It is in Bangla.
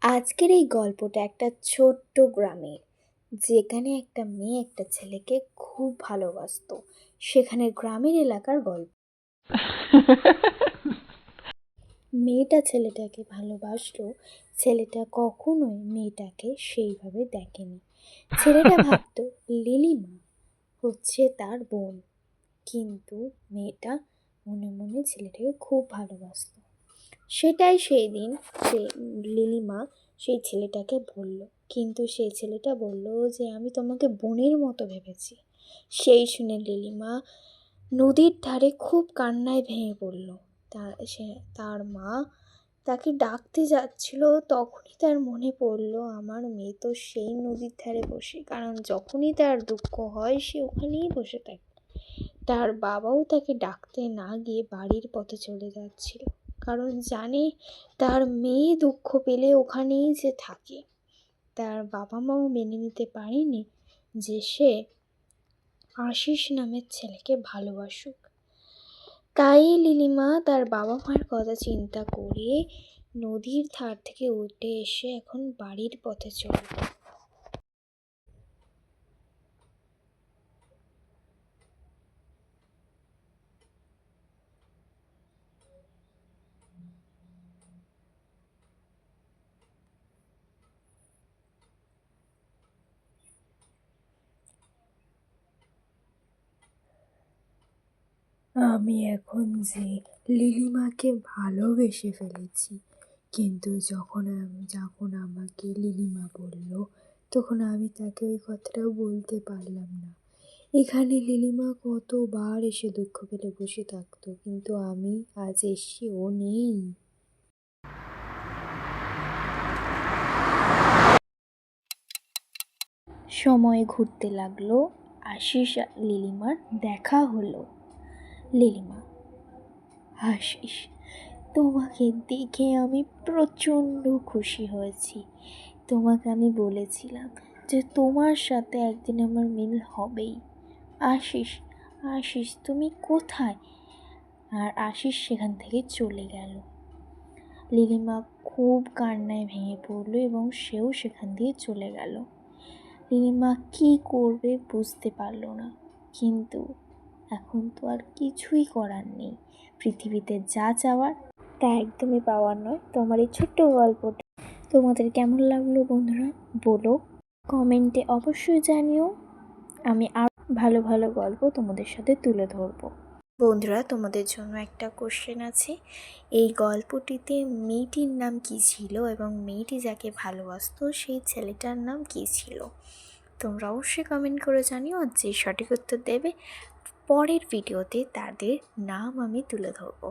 আজকের এই গল্পটা একটা ছোট্ট গ্রামের, যেখানে একটা মেয়ে একটা ছেলেকে খুব ভালোবাসতো। সেখানে গ্রামের এলাকার গল্প। মেয়েটা ছেলেটাকে ভালোবাসলো। ছেলেটা কখনোই মেয়েটাকে সেইভাবে দেখেনি। ছেলেটা ভাবতো লিলিমা হচ্ছে তার বোন, কিন্তু মেয়েটা মনে মনে ছেলেটাকে খুব ভালোবাসতো। সেটাই সেই দিন সে লিলিমা সেই ছেলেটাকে বলল, কিন্তু সেই ছেলেটা বলল যে আমি তোমাকে বোনের মতো ভেবেছি। সেই শুনে লিলিমা নদীর ধারে খুব কান্নায় ভেঙে পড়ল। তার মা তাকে ডাকতে যাচ্ছিল, তখনই তার মনে পড়ল আমার মেয়ে তো সেই নদীর ধারে বসে, কারণ যখনই তার দুঃখ হয় সে ওখানেই বসে থাকে। তার বাবাও তাকে ডাকতে না গিয়ে বাড়ির পথে চলে যাচ্ছিল, কারণ জানে তার মেয়ে দুঃখ পেলে ওখানেই যে থাকে। তার বাবা মাও মেনে নিতে পারেনি যে সে আশিস নামের ছেলেকে ভালোবাসুক। তাই লিলিমা তার বাবা মায়ের কথা চিন্তা করে নদীর ধার থেকে উঠে এসে এখন বাড়ির পথে চলল। আমি এখন যে লিলিমাকে ভালোবেসে ফেলেছি, কিন্তু যখন আমাকে লিলিমা বলল, তখন আমি তাকে ওই কথাটা বলতে পারলাম না। এখানে লিলিমা কতবার এসে দুঃখ পেলে বসে থাকতো, কিন্তু আমি আজ এসে ও নেই। সময় ঘুরতে লাগলো। আশিস আর লিলিমার দেখা হলো। লিলিমা: আশিস, তোমাকে দেখে আমি প্রচণ্ড খুশি হয়েছি। তোমাকে আমি বলেছিলাম যে তোমার সাথে একদিন আমার মিল হবেই। আশিস, আশিস তুমি কোথায়? আর আশিস সেখান থেকে চলে গেল। লিলিমা খুব কান্নায় ভেঙে পড়লো এবং সেও সেখান দিয়ে চলে গেল। লিলিমা কী করবে বুঝতে পারল না, কিন্তু এখন তো আর কিছুই করার নেই। পৃথিবীতে যা চাওয়ার তা একদমই পাওয়ার নয়। তোমার এই ছোট্ট গল্পটা তোমাদের কেমন লাগলো বন্ধুরা বলো, কমেন্টে অবশ্যই জানিও। আমি আর ভালো ভালো গল্প তোমাদের সাথে তুলে ধরবো। বন্ধুরা, তোমাদের জন্য একটা কোশ্চেন আছে। এই গল্পটিতে মেয়েটির নাম কী ছিল এবং মেয়েটি যাকে ভালোবাসতো সেই ছেলেটার নাম কী ছিল? তোমরা অবশ্যই কমেন্ট করে জানিও। আর যে সঠিক উত্তর দেবে পরের ভিডিওতে তাদের নাম আমি তুলে ধরবো।